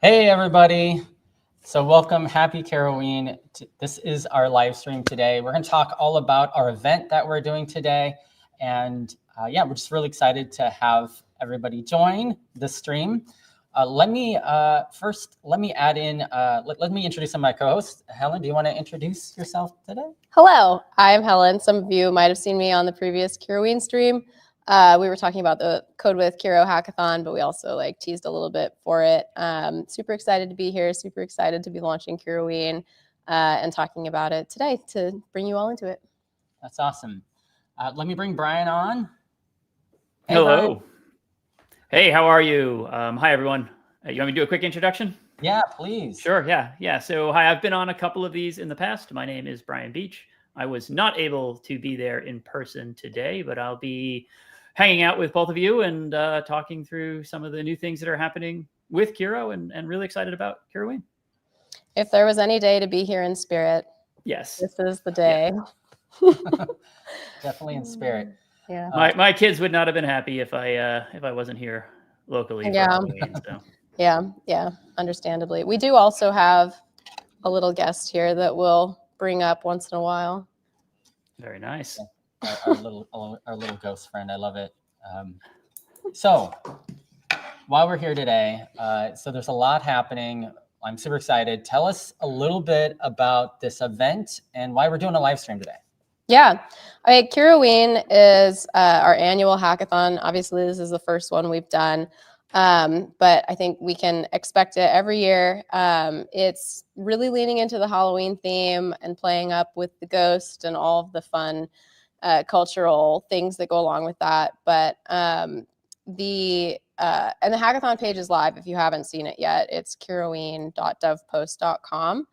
Hey, everybody. So welcome, happy Kiroween. This is our live stream today. We're going to talk all about our event that we're doing today. And yeah, we're just really excited to have everybody join the stream. Let me add in, let me introduce some of my co-hosts. Helen, do you want to introduce yourself today? Hello, I'm Helen. Some of you might have seen me on the previous Kiroween stream. We were talking about the Code with Kiro hackathon, but we also teased a little bit for it. Super excited to be here, super excited to be launching Kiroween and talking about it today to bring you all into it. That's awesome. Let me bring Brian on. Hey, hello. Brian. Hey, how are you? Hi, everyone. You want me to do a quick introduction? Yeah, please. Sure, yeah. So hi, I've been on a couple of these in the past. My name is Brian Beach. I was not able to be there in person today, but I'll be hanging out with both of you and talking through some of the new things that are happening with Kiro and really excited about Kiroween. If there was any day to be here in spirit, yes, this is the day. Yeah. Definitely in spirit. Yeah. My kids would not have been happy if I wasn't here locally for Halloween. So. Yeah, understandably. We do also have a little guest here that we'll bring up once in a while. Very nice. Our little ghost friend. I love it. So while we're here today, so there's a lot happening. I'm super excited. Tell us a little bit about this event and why we're doing a live stream today. Yeah. Okay, Kiroween is our annual hackathon. Obviously, this is the first one we've done, but I think we can expect it every year. It's really leaning into the Halloween theme and playing up with the ghost and all of the fun cultural things that go along with that. But and the hackathon page is live if you haven't seen it yet. It's kiroween.devpost.com.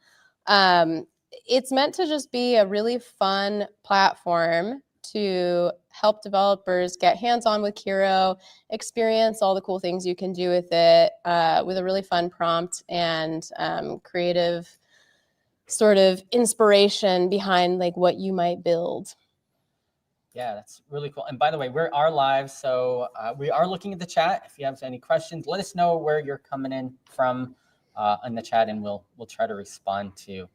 It's meant to just be a really fun platform to help developers get hands-on with Kiro, experience all the cool things you can do with it, with a really fun prompt and creative sort of inspiration behind what you might build. Yeah, that's really cool. And by the way, we are live, so we are looking at the chat. If you have any questions, let us know where you're coming in from in the chat, and we'll try to respond to you.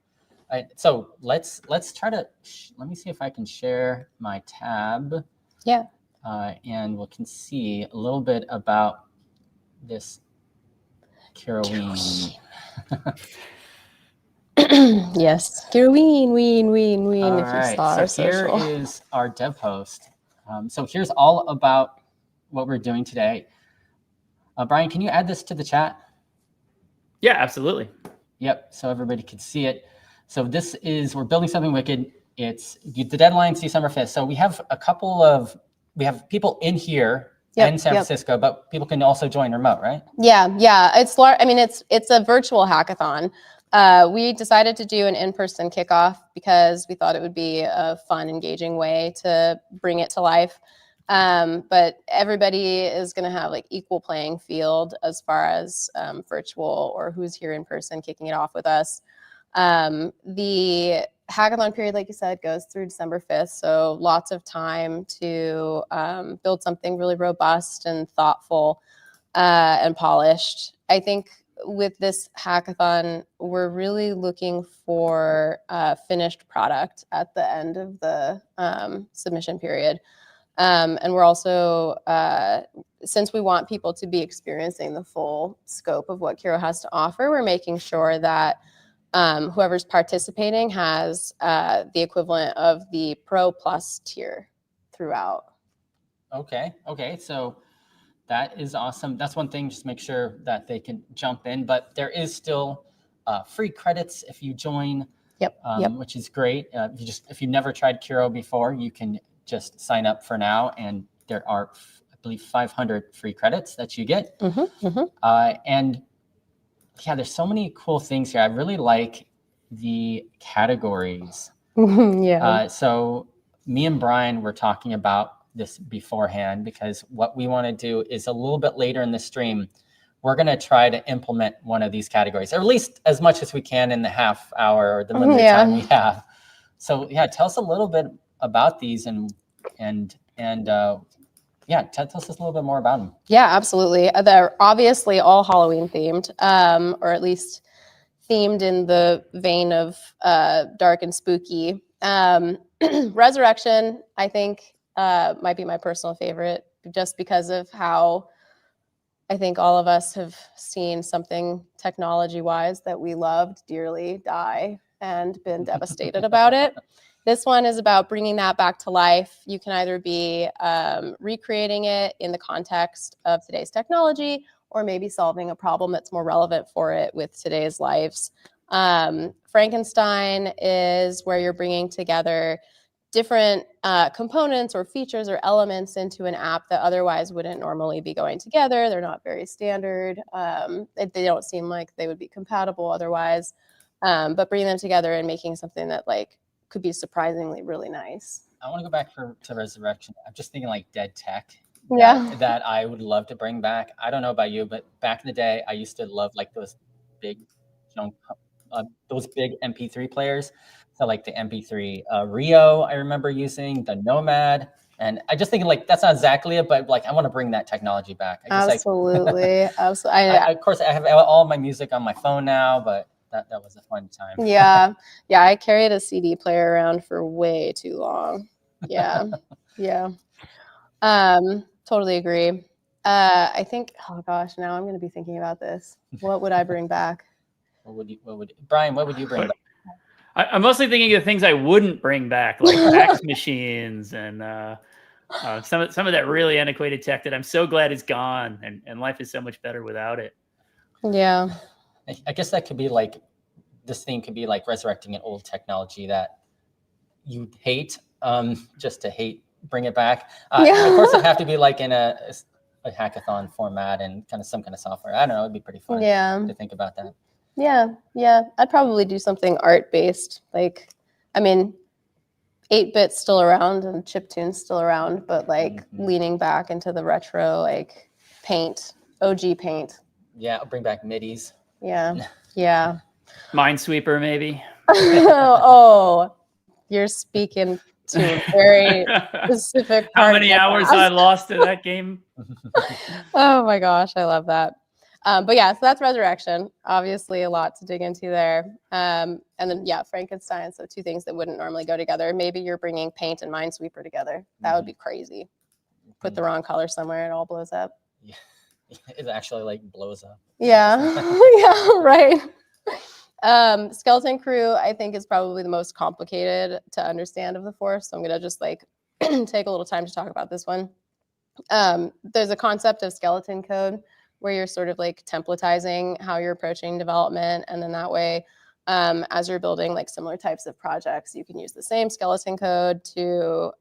So let's try to, let me see if I can share my tab. Yeah. And we can see a little bit about this Kiroween. Yes, Kiroween, ween. All right, so here is our dev post. So here's all about what we're doing today. Brian, can you add this to the chat? Yeah, absolutely. Yep, so everybody can see it. So this is, we're building something wicked. It's the deadline's December 5th. So we have we have people in here in San Francisco, but people can also join remote, right? Yeah. It's a virtual hackathon. We decided to do an in-person kickoff because we thought it would be a fun, engaging way to bring it to life. But everybody is going to have equal playing field as far as virtual or who's here in person kicking it off with us. The hackathon period, like you said, goes through December 5th. So lots of time to build something really robust and thoughtful and polished. I think with this hackathon, we're really looking for a finished product at the end of the submission period. And we're also, since we want people to be experiencing the full scope of what Kiro has to offer, we're making sure that whoever's participating has the equivalent of the Pro Plus tier throughout. Okay, so that is awesome. That's one thing, just make sure that they can jump in, but there is still free credits if you join, which is great. If you've never tried Kiro before, you can just sign up for now, and there are, I believe, 500 free credits that you get. And yeah, there's so many cool things here. I really like the categories. So me and Brian were talking about this beforehand, because what we want to do is a little bit later in the stream, we're going to try to implement one of these categories, or at least as much as we can in the half hour or the limited time we have. So yeah, tell us a little bit about these and yeah, tell us a little bit more about them. Yeah, absolutely. They're obviously all Halloween themed, or at least themed in the vein of dark and spooky. Resurrection, I think, might be my personal favorite, just because of how I think all of us have seen something technology-wise that we loved dearly die and been devastated about it. This one is about bringing that back to life. You can either be recreating it in the context of today's technology, or maybe solving a problem that's more relevant for it with today's lives. Frankenstein is where you're bringing together different components or features or elements into an app that otherwise wouldn't normally be going together. They're not very standard. They don't seem like they would be compatible otherwise. But bringing them together and making something that like could be surprisingly really nice. I want to go back to Resurrection. I'm just thinking like dead tech. Yeah. That I would love to bring back. I don't know about you, but back in the day, I used to love like those big MP3 players. So like the MP3 Rio, I remember using the Nomad, and I just think like that's not exactly it, but like I want to bring that technology back. Absolutely, absolutely. Of course, I have all my music on my phone now, but that was a fun time. Yeah, I carried a CD player around for way too long. Yeah, yeah. Totally agree. I think. Oh gosh, now I'm going to be thinking about this. What would I bring back? Brian, what would you bring back? I'm mostly thinking of things I wouldn't bring back, like fax machines and some of that really antiquated tech that I'm so glad is gone, and life is so much better without it. Yeah. I guess that could be like, this theme could be like resurrecting an old technology that you hate, just to bring it back. Yeah. Of course, it'd have to be like in a hackathon format and kind of some kind of software. I don't know. It'd be pretty fun to think about that. Yeah. I'd probably do something art-based. Like, I mean, 8-bit's still around and chiptune's still around, but like leaning back into the retro, like paint, OG paint. Yeah, I'll bring back MIDIs. Yeah. Minesweeper, maybe. Oh, you're speaking to a very specific part. How many hours I lost to that game? Oh my gosh, I love that. But yeah, so that's Resurrection. Obviously, a lot to dig into there. And then Frankenstein. So 2 things that wouldn't normally go together. Maybe you're bringing paint and Minesweeper together. That would be crazy. Put the wrong color somewhere, it all blows up. Yeah, it actually like blows up. Yeah, right. Skeleton Crew, I think, is probably the most complicated to understand of the 4. So I'm gonna just like take a little time to talk about this one. There's a concept of skeleton code where you're sort of like templatizing how you're approaching development. And then that way, as you're building like similar types of projects, you can use the same skeleton code to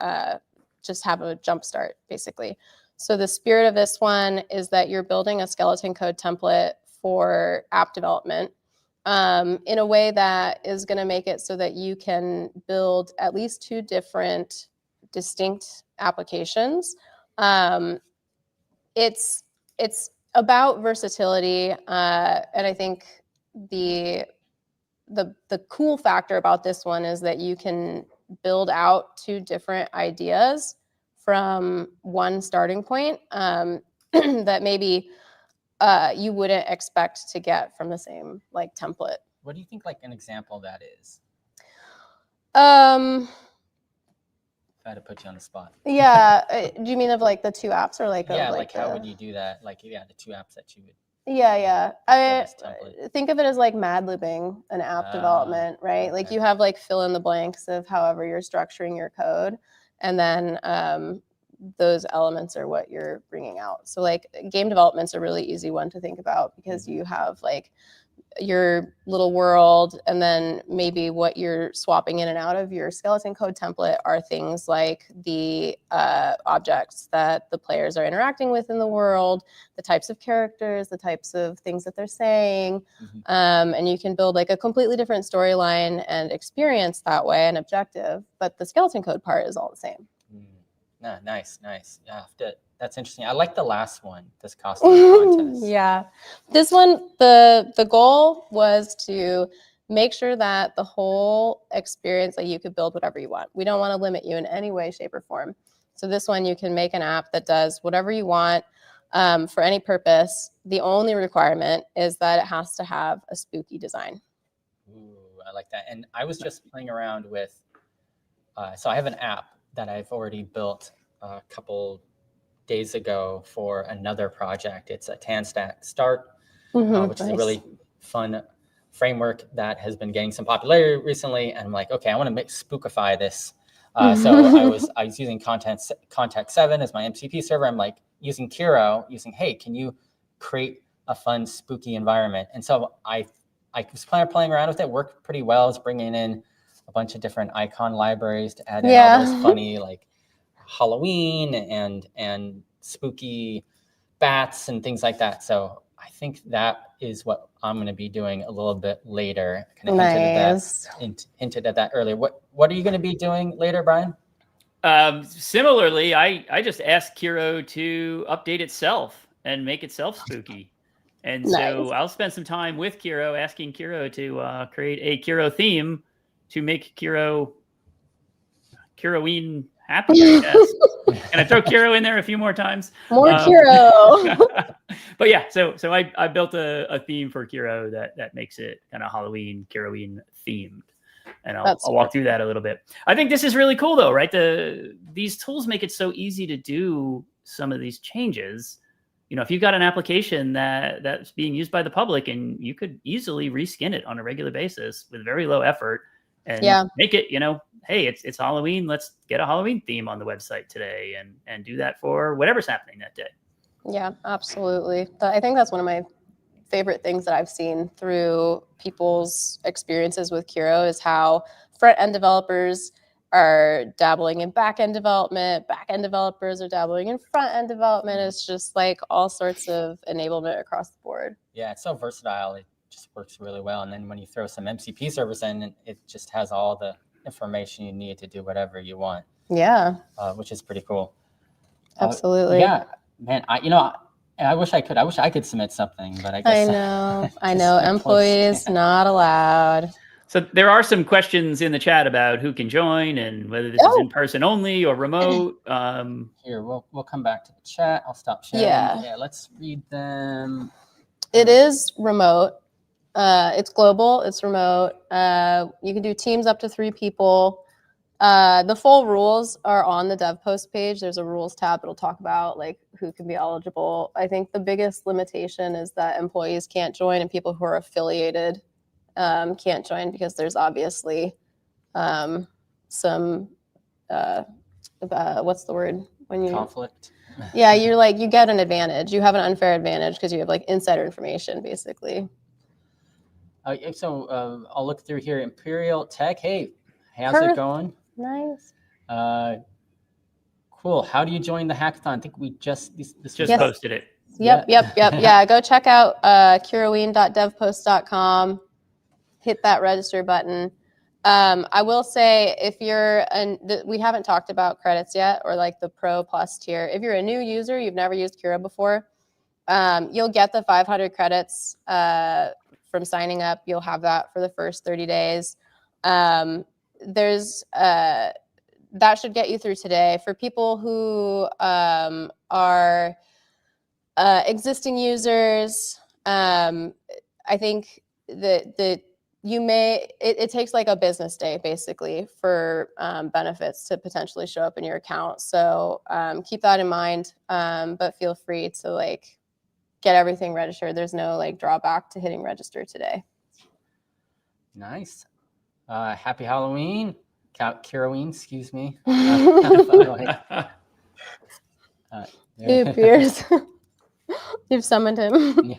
just have a jump start, basically. So the spirit of this one is that you're building a skeleton code template for app development in a way that is going to make it so that you can build at least 2 different distinct applications. It's about versatility, and I think the cool factor about this one is that you can build out 2 different ideas from one starting point that maybe you wouldn't expect to get from the same like template. What do you think like an example of that is? If I had to put you on the spot. Yeah. Do you mean of like the 2 apps or like? Yeah, of, like how would you do that? Like, the 2 apps that you would. Yeah. I think of it as like mad libbing an app development, right? Okay. Like you have like fill in the blanks of however you're structuring your code. And then those elements are what you're bringing out. So like game development's a really easy one to think about because you have like your little world, and then maybe what you're swapping in and out of your skeleton code template are things like the objects that the players are interacting with in the world, the types of characters, the types of things that they're saying, and you can build like a completely different storyline and experience that way, and objective, but the skeleton code part is all the same. Nice. Yeah, that's interesting. I like the last one, this costume contest. Yeah. This one, the goal was to make sure that the whole experience, like you could build whatever you want. We don't want to limit you in any way, shape, or form. So this one, you can make an app that does whatever you want for any purpose. The only requirement is that it has to have a spooky design. Ooh, I like that. And I was just playing around with, so I have an app that I've already built a couple days ago for another project. It's a TanStack Start, which is a really fun framework that has been getting some popularity recently. And I'm like, okay, I want to spookify this. So I was using Contact 7 as my MCP server. I'm like using Kiro, hey, can you create a fun spooky environment? And so I was playing around with it, worked pretty well. I was bringing in a bunch of different icon libraries to add in all those funny like Halloween and spooky bats and things like that. So I think that is what I'm going to be doing a little bit later. Kind of hinted at that earlier. What are you going to be doing later, Brian? Similarly, I just asked Kiro to update itself and make itself spooky. And so I'll spend some time with Kiro, asking Kiro to create a Kiro theme to make Kiroween happy, I guess. Can I throw Kiro in there a few more times? More Kiro. But yeah, so I built a theme for Kiro that makes it kind of Halloween, Kiroween themed. And I'll walk through that a little bit. I think this is really cool though, right? These tools make it so easy to do some of these changes. You know, if you've got an application that's being used by the public, and you could easily reskin it on a regular basis with very low effort and make it, hey, it's Halloween. Let's get a Halloween theme on the website today and do that for whatever's happening that day. Yeah, absolutely. I think that's one of my favorite things that I've seen through people's experiences with Kiro is how front-end developers are dabbling in back-end development, back-end developers are dabbling in front-end development. It's just like all sorts of enablement across the board. Yeah, it's so versatile. It just works really well. And then when you throw some MCP servers in, it just has all the information you need to do whatever you want. Yeah. Which is pretty cool. Absolutely. Yeah, man, I wish I could submit something, but I guess I know. Employees not allowed. So there are some questions in the chat about who can join and whether this is in person only or remote. Here, we'll come back to the chat. I'll stop sharing. Yeah, let's read them. It is remote. It's global. It's remote. You can do teams up to 3 people. The full rules are on the dev post page. There's a rules tab that'll talk about like who can be eligible. I think the biggest limitation is that employees can't join and people who are affiliated can't join because there's obviously some what's the word when you conflict. Yeah, you get an advantage. You have an unfair advantage because you have like insider information basically. So I'll look through here. Imperial Tech. Hey, how's it going? Nice. Cool. How do you join the hackathon? I think we just posted it. Yep. Yeah, go check out kiroween.devpost.com. Hit that register button. I will say if you're we haven't talked about credits yet or like the Pro Plus tier. If you're a new user, you've never used Kiro before, you'll get the 500 credits from signing up. You'll have that for the first 30 days. There's that should get you through today. For people who are existing users, I think that it takes like a business day basically for benefits to potentially show up in your account. So keep that in mind, but feel free to like get everything registered. There's no like drawback to hitting register today. Nice. Happy Halloween, Kiroween, excuse me. It appears you've summoned him.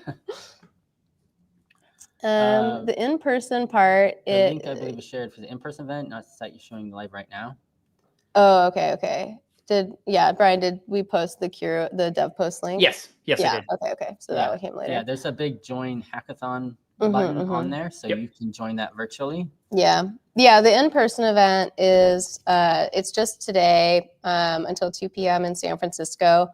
The in-person part. The link I believe is shared for the in-person event, not the site you're showing live right now. Oh, okay. Brian, did we post the dev post link? Yes, I did. Okay. So that came later. Yeah, there's a big join hackathon button on there, so you can join that virtually. Yeah. The in-person event is it's just today until 2 p.m. in San Francisco.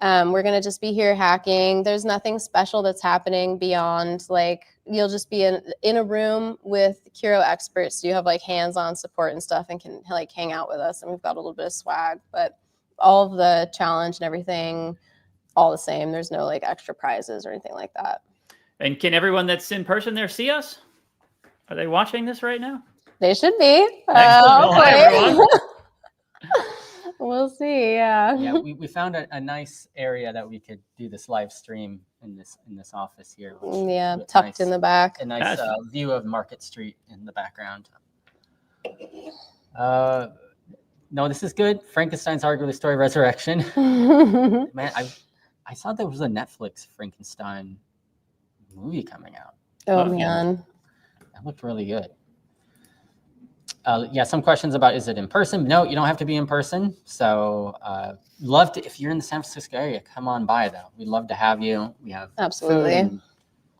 We're gonna just be here hacking. There's nothing special that's happening beyond like you'll just be in a room with Kiro experts. So you have like hands-on support and stuff and can like hang out with us. And we've got a little bit of swag, but all of the challenge and everything, all the same. There's no like extra prizes or anything like that. And can everyone that's in person there see us? Are they watching this right now? They should be. Excellent. Well, hi, everyone. We'll see. Yeah. Yeah, we found a nice area that we could do this live stream in this office here. Yeah, tucked in the back. A nice view of Market Street in the background. No, this is good. Frankenstein's Arguably Story Resurrection. Man, I saw there was a Netflix Frankenstein movie coming out. Oh man, that looked really good. Yeah, some questions about, is it in person? No, you don't have to be in person. So love to, if you're in the San Francisco area, come on by though. We'd love to have you. We have absolutely food and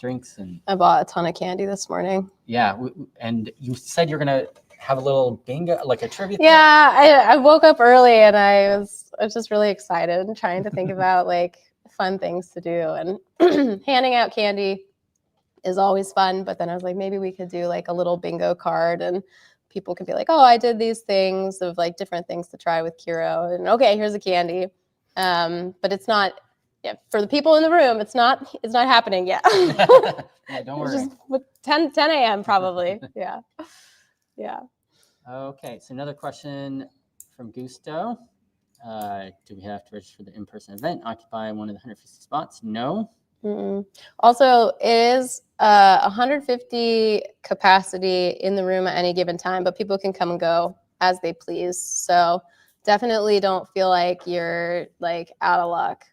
drinks, and I bought a ton of candy this morning. Yeah, and you said you're gonna have a little bingo, like a trivia. Yeah, I woke up early and I was just really excited and trying to think about like fun things to do, and handing out candy is always fun. But then I was like, maybe we could do like a little bingo card, and people could be like, oh, I did these things of like different things to try with Kiro, and okay, here's a candy. But it's not, yeah, for the people in the room, it's not happening yet. Yeah, don't worry. Just with 10 a.m. probably. Yeah. Yeah. Okay, so another question from Gusto. Do we have to register for the in-person event, occupy one of the 150 spots? No. Mm-mm. Also, it is 150 capacity in the room at any given time, but people can come and go as they please. So definitely don't feel like you're like out of luck.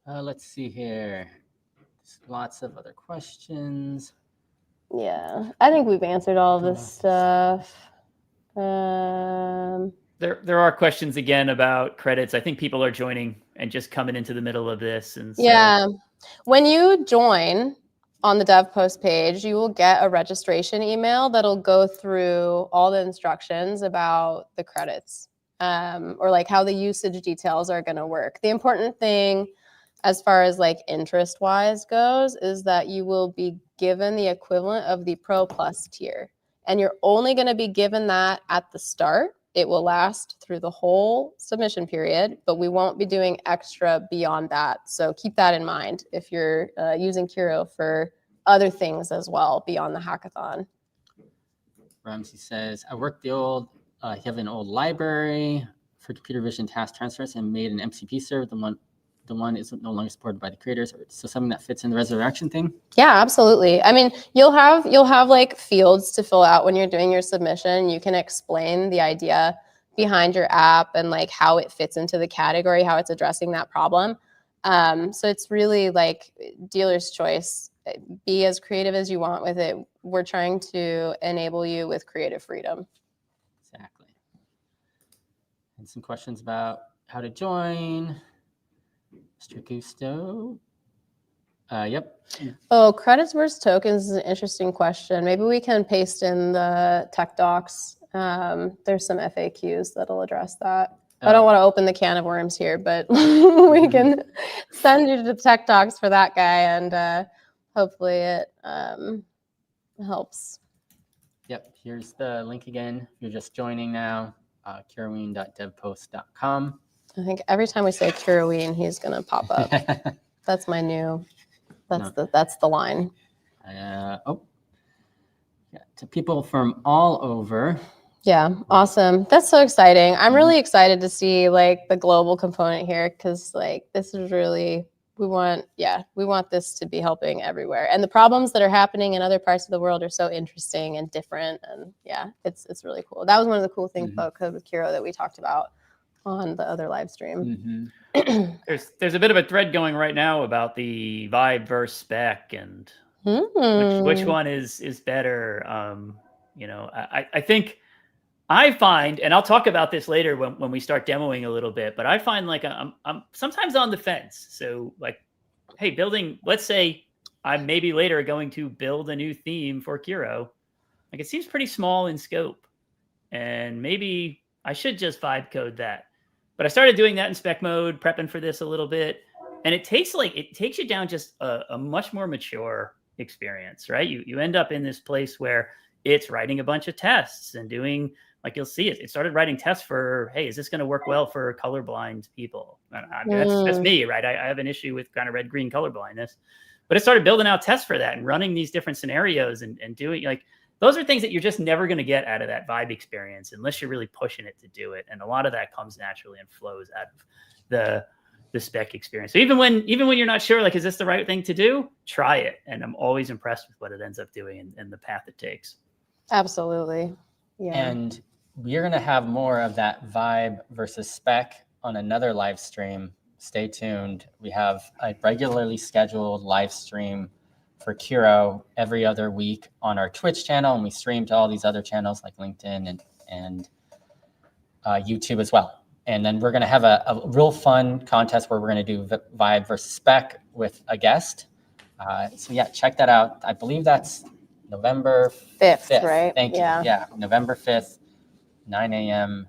Let's see here. There's lots of other questions. Yeah, I think we've answered all of this stuff. There are questions again about credits. I think people are joining and just coming into the middle of this. And so... Yeah, when you join on the dev post page, you will get a registration email that'll go through all the instructions about the credits, or like how the usage details are going to work. The important thing as far as like interest wise goes is that you will be given the equivalent of the Pro Plus tier, and you're only going to be given that at the start. It will last through the whole submission period, but we won't be doing extra beyond that. So keep that in mind if you're using Kiro for other things as well beyond the hackathon. Ramsey says, I worked you have an old library for computer vision task transfers and made an MCP server. The one is no longer supported by the creators. So something that fits in the resurrection thing? Yeah, absolutely. I mean, you'll have like fields to fill out when you're doing your submission. You can explain the idea behind your app and like how it fits into the category, how it's addressing that problem. So it's really like dealer's choice. Be as creative as you want with it. We're trying to enable you with creative freedom. Exactly. And some questions about how to join. Mr. Gusto. Yep. Oh, credits versus tokens is an interesting question. Maybe we can paste in the tech docs. There's some FAQs that'll address that. I don't want to open the can of worms here, but we can send you to the tech docs for that guy, and hopefully it helps. Yep. Here's the link again. If you're just joining now, kiroween.devpost.com. I think every time we say Kiroween, he's gonna pop up. That's my new. That's the line. Yeah, to people from all over. Yeah, awesome. That's so exciting. I'm really excited to see like the global component here, because like this is really we want this to be helping everywhere. And the problems that are happening in other parts of the world are so interesting and different. And yeah, it's really cool. That was one of the cool things about Code with Kiro that we talked about on the other live stream. There's a bit of a thread going right now about the vibe versus spec and which one is better. I think I find, and I'll talk about this later when we start demoing a little bit, but I find like I'm sometimes on the fence. So like, hey, let's say I'm maybe later going to build a new theme for Kiro. Like it seems pretty small in scope, and maybe I should just vibe code that. But I started doing that in spec mode, prepping for this a little bit. And it takes you down just a much more mature experience, right? You end up in this place where it's writing a bunch of tests and doing, like, you'll see it started writing tests for, hey, is this going to work well for colorblind people? I mean, that's me, right? I have an issue with kind of red-green colorblindness, but it started building out tests for that and running these different scenarios and doing, like, those are things that you're just never going to get out of that Vibe experience unless you're really pushing it to do it. And a lot of that comes naturally and flows out of the spec experience. So even when you're not sure, like, is this the right thing to do? Try it. And I'm always impressed with what it ends up doing and the path it takes. Absolutely. Yeah. And we're going to have more of that Vibe versus spec on another live stream. Stay tuned. We have a regularly scheduled live stream for Kiro every other week on our Twitch channel, and we stream to all these other channels like LinkedIn and YouTube as well. And then we're going to have a real fun contest where we're going to do Vibe versus spec with a guest. So yeah, check that out. I believe that's November 5th, right? Thank you. Yeah, November 5th, 9 a.m.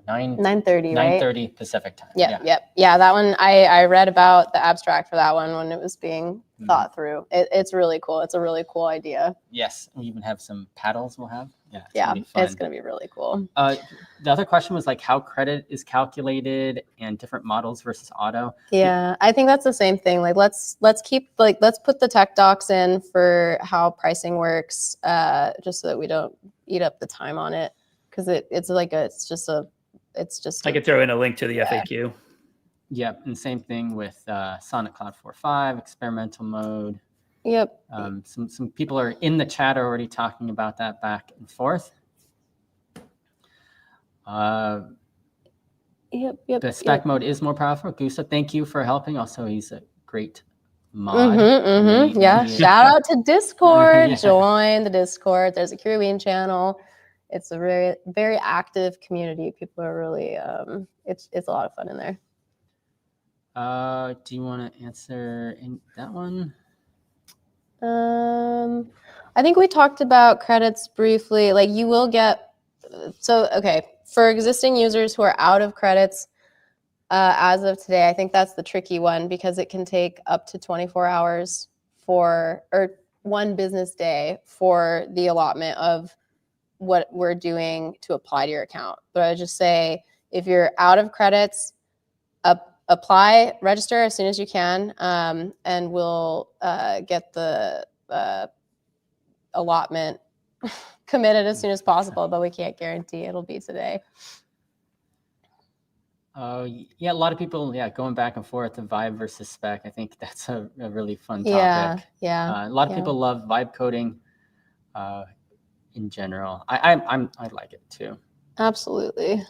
9:30, right? 9:30 Pacific time. Yep. Yeah, that one, I read about the abstract for that one when it was being thought through. It's really cool. It's a really cool idea. Yes, we even have some paddles we'll have. Yeah, it's going to be really cool. The other question was like how credit is calculated and different models versus auto. Yeah, I think that's the same thing. Like let's put the tech docs in for how pricing works, just so that we don't eat up the time on it, because I could throw in a link to the FAQ. Yep, and same thing with Sonic Cloud 4.5 experimental mode. Yep. Some people are in the chat already talking about that back and forth. Yep. The spec mode is more powerful. Gusa, thank you for helping. Also, he's a great mod. Yeah. Shout out to Discord. Yeah. Join the Discord. There's a Kiroween channel. It's a very, very active community. People are really, it's a lot of fun in there. Do you want to answer that one? I think we talked about credits briefly. Like you will get, for existing users who are out of credits as of today, I think that's the tricky one because it can take up to 24 hours or 1 business day for the allotment of what we're doing to apply to your account. But I just say, if you're out of credits, apply, register as soon as you can, and we'll get the allotment committed as soon as possible, but we can't guarantee it'll be today. Yeah, a lot of people, going back and forth to Vibe versus spec. I think that's a really fun topic. Yeah. A lot of people love Vibe coding in general. I like it too. Absolutely.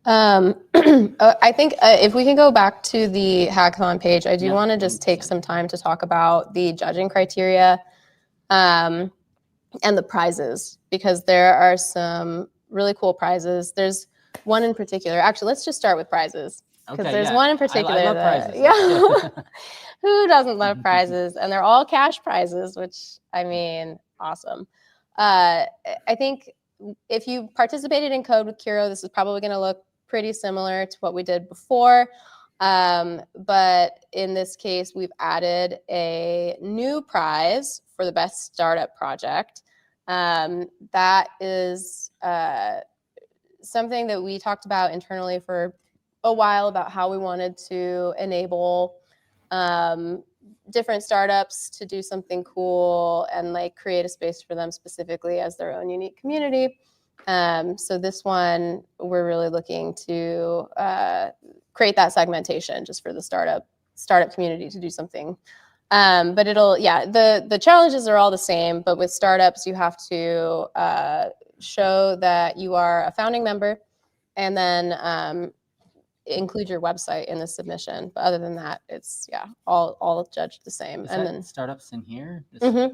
I think if we can go back to the hackathon page, I do want to just take some time to talk about the judging criteria and the prizes, because there are some really cool prizes. There's one in particular. Actually, let's just start with prizes, because there's one in particular. I love prizes. Yeah. Who doesn't love prizes? And they're all cash prizes, which, I mean, awesome. I think if you participated in Code with Kiro, this is probably going to look pretty similar to what we did before. But in this case, we've added a new prize for the best startup project. That is something that we talked about internally for a while, about how we wanted to enable different startups to do something cool and like create a space for them specifically as their own unique community. So this one, we're really looking to create that segmentation just for the startup community to do something. But the challenges are all the same, but with startups, you have to show that you are a founding member, and then include your website in the submission. But other than that, it's all judged the same. Is and that then startups in here?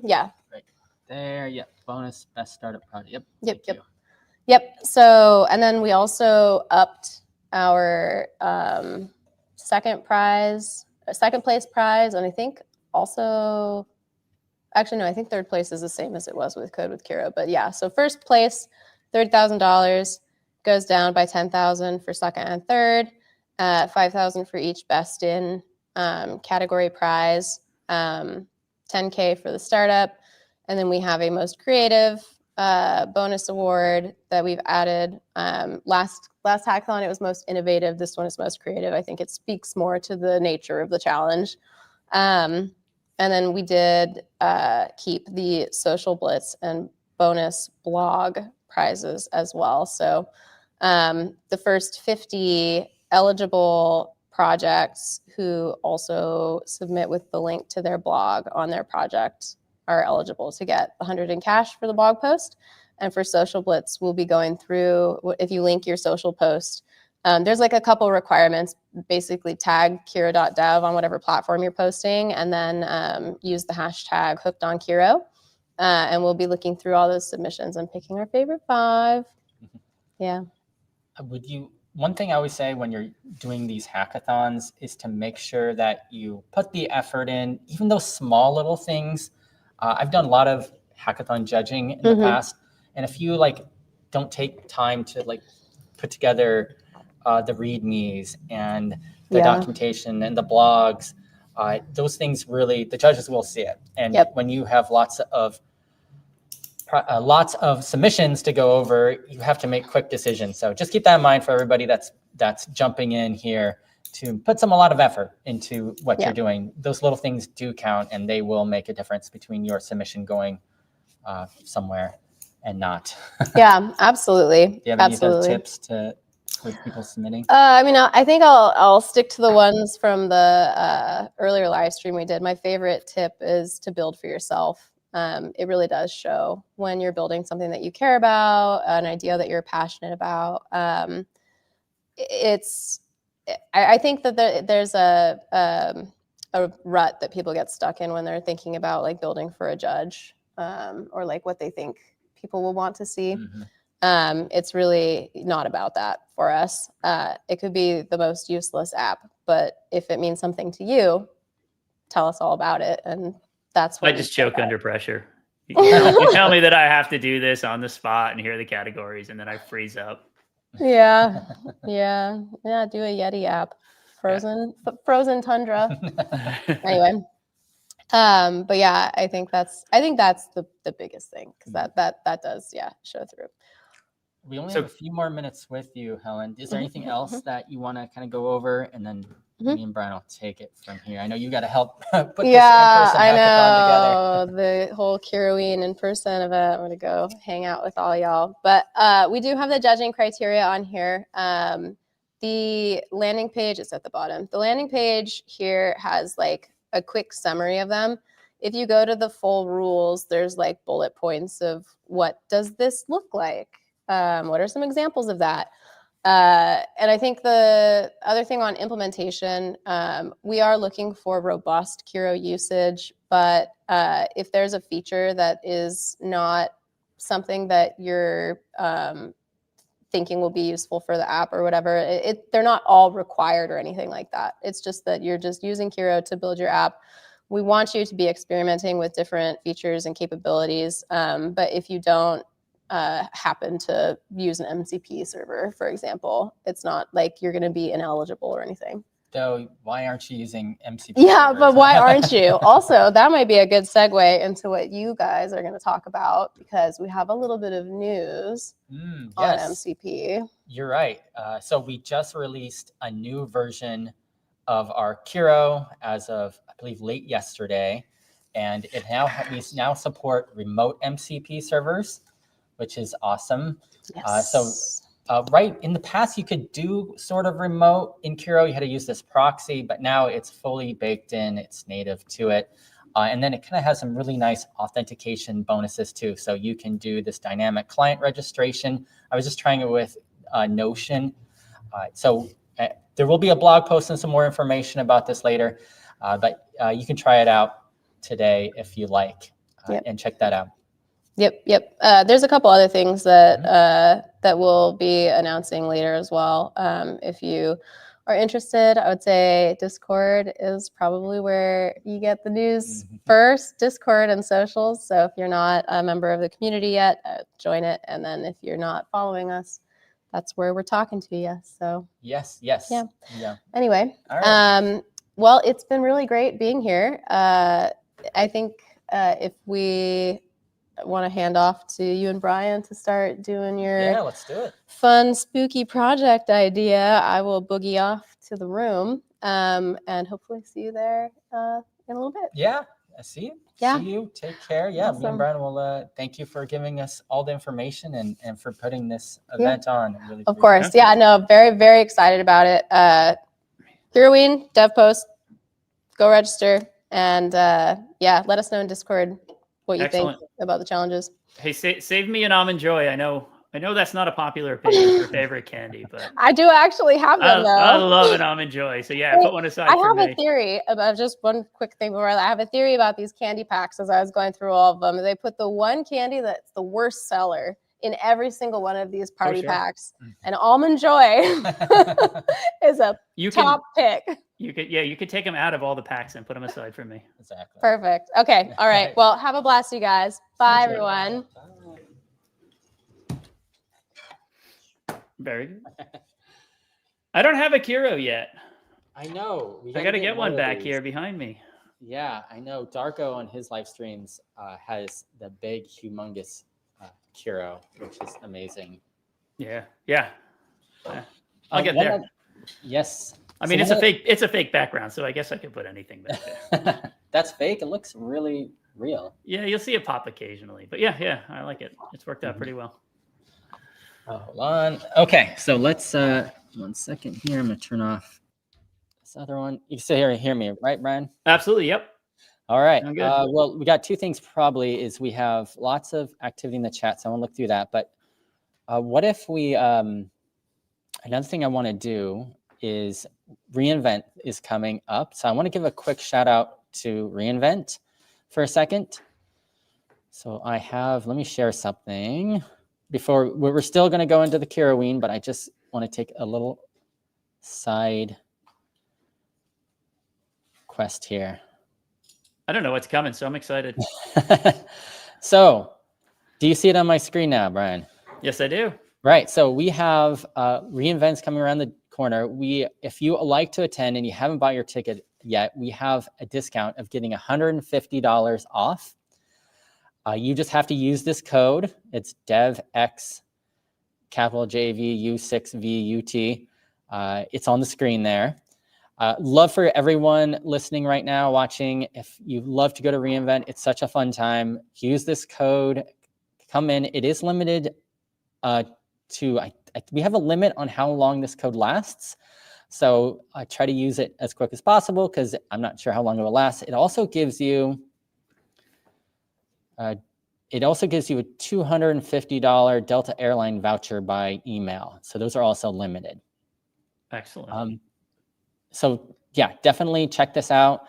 Yeah. Right there. Yep. Bonus best startup project. Yep. So, and then we also upped our second place prize, and I think also, actually, no, I think third place is the same as it was with Code with Kiro. But yeah, so first place, $30,000, goes down by $10,000 for second and third, $5,000 for each best in category prize, $10K for the startup, And then we have a most creative bonus award that we've added. Last hackathon, it was most innovative. This one is most creative. I think it speaks more to the nature of the challenge. And then we did keep the social blitz and bonus blog prizes as well. So the first 50 eligible projects who also submit with the link to their blog on their project are eligible to get 100 in cash for the blog post. And for social blitz, we'll be going through, if you link your social post, there's like a couple requirements. Basically tag Kiro.dev on whatever platform you're posting, and then use the hashtag hooked on Kiro. And we'll be looking through all those submissions and picking our favorite 5. Yeah. One thing I always say when you're doing these hackathons is to make sure that you put the effort in, even those small little things. I've done a lot of hackathon judging in the past, and if you don't take time to put together the READMEs and the documentation and the blogs, those things really, the judges will see it. And when you have lots of submissions to go over, you have to make quick decisions. So just keep that in mind for everybody that's jumping in here, to put a lot of effort into what you're doing. Those little things do count, and they will make a difference between your submission going somewhere and not. Yeah, absolutely. Do you have any other tips for people submitting? I think I'll stick to the ones from the earlier live stream we did. My favorite tip is to build for yourself. It really does show when you're building something that you care about, an idea that you're passionate about. I think that there's a rut that people get stuck in when they're thinking about building for a judge, or what they think people will want to see. It's really not about that for us. It could be the most useless app, but if it means something to you, tell us all about it. And that's what I just choke under pressure. You tell me that I have to do this on the spot, and here are the categories, and then I freeze up. Yeah. Do a Yeti app, frozen tundra. Anyway, but yeah, I think that's the biggest thing, because that does show through. We only have a few more minutes with you, Helen. Is there anything else that you want to kind of go over, and then me and Brian will take it from here? I know you got to help put this in-person hackathon together. The whole Kiroween in-person event. I'm going to go hang out with all y'all. But we do have the judging criteria on here. The landing page is at the bottom. The landing page here has a quick summary of them. If you go to the full rules, there's bullet points of what does this look like? What are some examples of that? And I think the other thing on implementation, we are looking for robust Kiro usage, but if there's a feature that is not something that you're thinking will be useful for the app or whatever, they're not all required or anything like that. It's just that you're just using Kiro to build your app. We want you to be experimenting with different features and capabilities, but if you don't happen to use an MCP server, for example, it's not like you're going to be ineligible or anything. Though, why aren't you using MCP servers? But why aren't you? Also, that might be a good segue into what you guys are going to talk about, because we have a little bit of news on MCP. You're right. So we just released a new version of our Kiro as of, I believe, late yesterday, and we now support remote MCP servers, which is awesome. Yes. Right in the past, you could do sort of remote in Kiro. You had to use this proxy, but now it's fully baked in. It's native to it. And then it kind of has some really nice authentication bonuses too. So you can do this dynamic client registration. I was just trying it with Notion. There will be a blog post and some more information about this later, but you can try it out today if you like, and check that out. Yep. There's a couple other things that that we'll be announcing later as well. If you are interested, I would say Discord is probably where you get the news first, Discord and socials. So if you're not a member of the community yet, join it. And then if you're not following us, that's where we're talking to you. So yes. Yeah. Anyway, all right. Well, it's been really great being here. I think if we want to hand off to you and Brian to start doing your Yeah, let's do it. fun, spooky project idea. I will boogie off to the room and hopefully see you there in a little bit. Yeah, I see you. Yeah. See you. Take care. Yeah, me Awesome. and Brian will thank you for giving us all the information and for putting this event on. Really Of appreciate course. Yeah, no, very, very excited about it. Kiroween, dev post, go register. And yeah, let us know in Discord what you Excellent. think about the challenges. Hey, save me an almond joy. I know that's not a popular opinion for favorite candy, but I do actually have them though. I love an almond joy. So yeah, put one aside I for have me. a theory about just one quick thing before I have a theory about these candy packs as I was going through all of them. They put the one candy that's the worst seller in every single one of these party packs. And Almond Joy is a top pick. You could take them out of all the packs and put them aside for me. Exactly. Perfect. Okay. All right. Well, have a blast, you guys. Bye, everyone. Very good. I don't have a Kiro yet. I know. I got to get one back here behind me. Yeah, I know. Darko on his live streams has the big, humongous Kiro, which is amazing. Yeah. I'll get there. Yes. I mean, it's a fake background, so I guess I could put anything back there. That's fake. It looks really real. Yeah, you'll see it pop occasionally, but yeah, I like it. It's worked out pretty well. Oh, hold on. Okay, so let's 1 second here. I'm gonna turn off this other one. You can still hear me, right, Brian? Absolutely. Yep. All right. Well, we got two things. Probably is we have lots of activity in the chat, so I want to look through that. But what if we? Another thing I want to do is reInvent is coming up, so I want to give a quick shout out to reInvent for a second. So I have. Let me share something. Before we're still going to go into the Kiroween, but I just want to take a little side quest here. I don't know what's coming, so I'm excited. So, do you see it on my screen now, Brian? Yes, I do. Right. So we have reInvents coming around the corner. If you like to attend and you haven't bought your ticket yet, we have a discount of getting $150 off. You just have to use this code. It's DevX, capital JVU6VUT. It's on the screen there. Love for everyone listening right now, watching. If you love to go to reInvent, it's such a fun time. Use this code. Come in. It is limited we have a limit on how long this code lasts. So I try to use it as quick as possible because I'm not sure how long it will last. It also gives you a $250 Delta Airline voucher by email. So those are also limited. Excellent. So yeah, definitely check this out.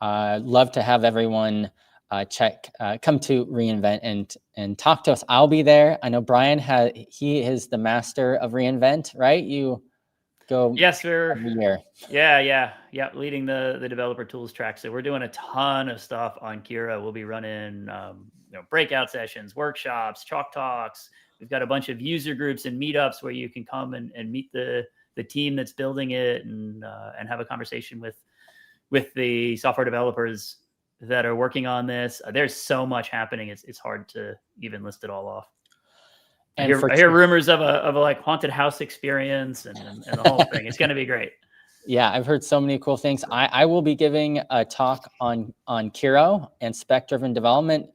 Love to have everyone come to reInvent and talk to us. I'll be there. I know Brian he is the master of reInvent, right? You go. Yes, sir. Every year. Yeah. Leading the developer tools track. So we're doing a ton of stuff on Kira. We'll be running breakout sessions, workshops, chalk talks. We've got a bunch of user groups and meetups where you can come and meet the team that's building it and have a conversation with the software developers that are working on this. There's so much happening. It's hard to even list it all off. I hear rumors of a like haunted house experience and the whole thing. It's going to be great. Yeah, I've heard so many cool things. I will be giving a talk on Kiro and spec-driven development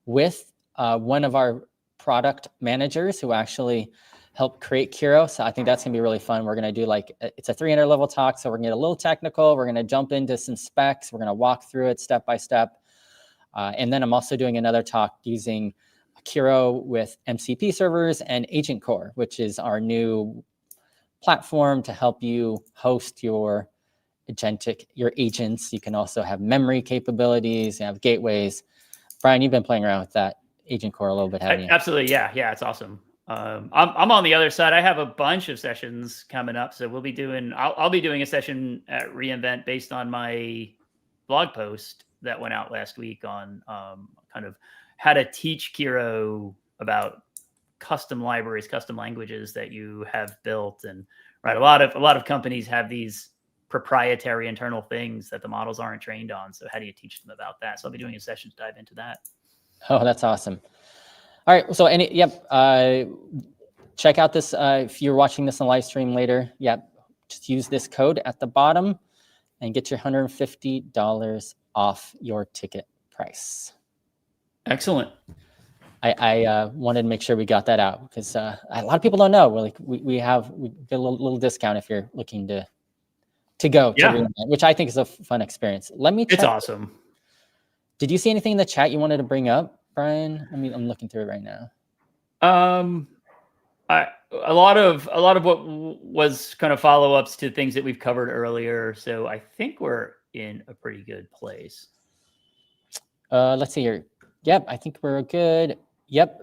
with one of our product managers who actually helped create Kiro. So I think that's going to be really fun. We're going to do it's a 300 level talk. So we're going to get a little technical. We're going to jump into some specs. We're going to walk through it step by step. And then I'm also doing another talk using Kiro with MCP servers and Agent Core, which is our new platform to help you host your agents. You can also have memory capabilities, you have gateways. Brian, you've been playing around with that Agent Core a little bit, haven't you? Absolutely. Yeah. It's awesome. I'm on the other side. I have a bunch of sessions coming up. So I'll be doing a session at reInvent based on my blog post that went out last week on kind of how to teach Kiro about custom libraries, custom languages that you have built. And right, a lot of companies have these proprietary internal things that the models aren't trained on. So how do you teach them about that? So I'll be doing a session to dive into that. Oh, that's awesome. All right. So, check out this. If you're watching this on live stream later, just use this code at the bottom and get your $150 off your ticket price. Excellent. I wanted to make sure we got that out because a lot of people don't know. We get a little discount if you're looking to go to reinvent, which I think is a fun experience. Let me check. It's awesome. Did you see anything in the chat you wanted to bring up, Brian? I mean, I'm looking through it right now. A lot of what was kind of follow-ups to things that we've covered earlier. So I think we're in a pretty good place. Let's see here. Yep, I think we're good. Yep,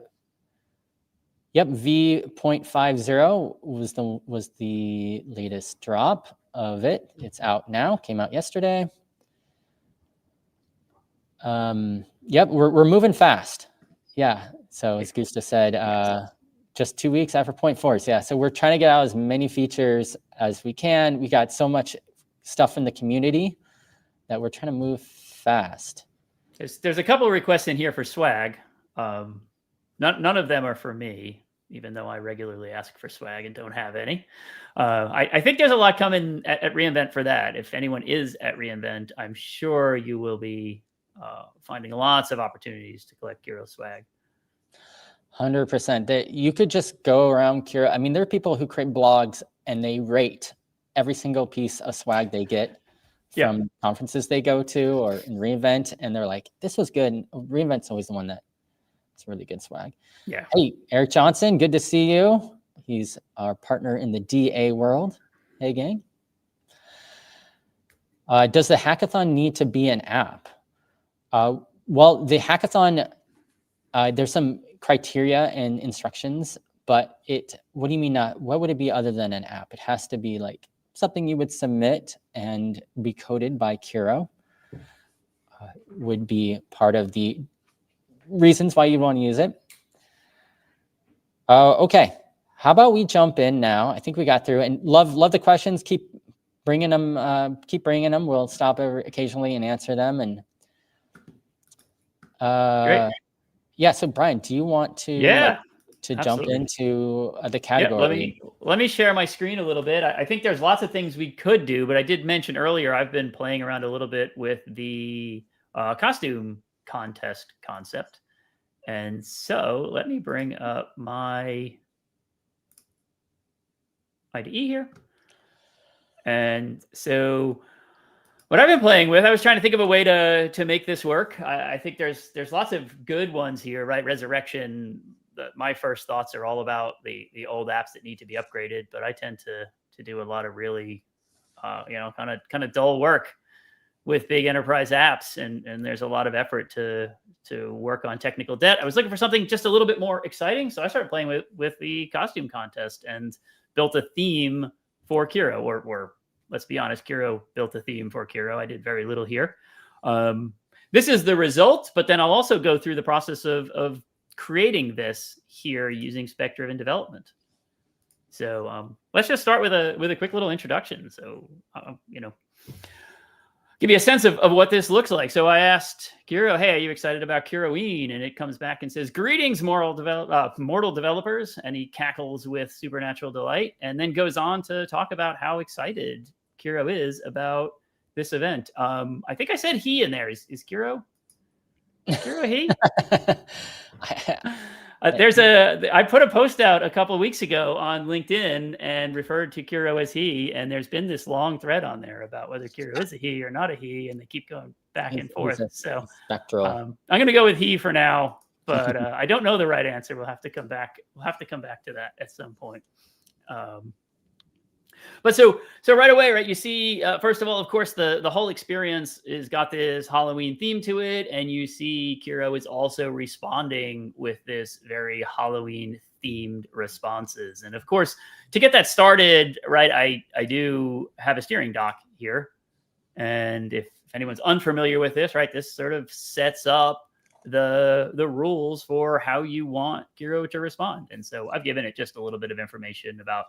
V.50 was the latest drop of it. It's out now. Came out yesterday. Yep, we're moving fast. Yeah. So as Gusta said, just 2 weeks after 0.4s. Yeah. So we're trying to get out as many features as we can. We got so much stuff in the community that we're trying to move fast. There's a couple of requests in here for swag. None of them are for me, even though I regularly ask for swag and don't have any. I think there's a lot coming at reInvent for that. If anyone is at reInvent, I'm sure you will be finding lots of opportunities to collect Kiro swag. 100%. That you could just go around Kiro. I mean, there are people who create blogs and they rate every single piece of swag they get from conferences they go to or in reInvent, and they're like, "This was good." And reInvent's always the one that's really good swag. Yeah. Hey, Eric Johnson, good to see you. He's our partner in the DA world. Hey, gang. Does the hackathon need to be an app? Well, the hackathon, there's some criteria and instructions, but what do you mean not? What would it be other than an app? It has to be like something you would submit and be coded by Kiro. Would be part of the reasons why you want to use it. Okay, how about we jump in now? I think we got through, and love the questions. Keep bringing them. We'll stop occasionally and answer them. And great. Yeah. So Brian, do you want to jump into the category? Yeah, let me share my screen a little bit. I think there's lots of things we could do, but I did mention earlier I've been playing around a little bit with the costume contest concept. And so let me bring up my IDE here. And so what I've been playing with, I was trying to think of a way to make this work. I think there's lots of good ones here, right? Resurrection. My first thoughts are all about the old apps that need to be upgraded, but I tend to do a lot of really, kind of dull work with big enterprise apps, and there's a lot of effort to work on technical debt. I was looking for something just a little bit more exciting, so I started playing with the costume contest and built a theme for Kiro, or let's be honest, Kiro built a theme for Kiro. I did very little here. This is the result, but then I'll also go through the process of creating this here using Spec-driven development. So let's just start with a quick little introduction. So give you a sense of what this looks like. So I asked Kiro, "Hey, are you excited about Kiroween?" And it comes back and says, "Greetings, mortal developers." And he cackles with supernatural delight, and then goes on to talk about how excited Kiro is about this event. I think I said he in there. Is Kiro? Is Kiro he? I put a post out a couple of weeks ago on LinkedIn and referred to Kiro as he, and there's been this long thread on there about whether Kiro is a he or not a he, and they keep going back and forth. So spectral. I'm going to go with he for now, but I don't know the right answer. We'll have to come back. We'll have to come back to that at some point. But so right away, right, you see, first of all, of course, the whole experience has got this Halloween theme to it. And you see Kiro is also responding with this very Halloween themed responses. And of course, to get that started, right, I do have a steering dock here. And if anyone's unfamiliar with this, right, this sort of sets up the rules for how you want Kiro to respond. And so I've given it just a little bit of information about,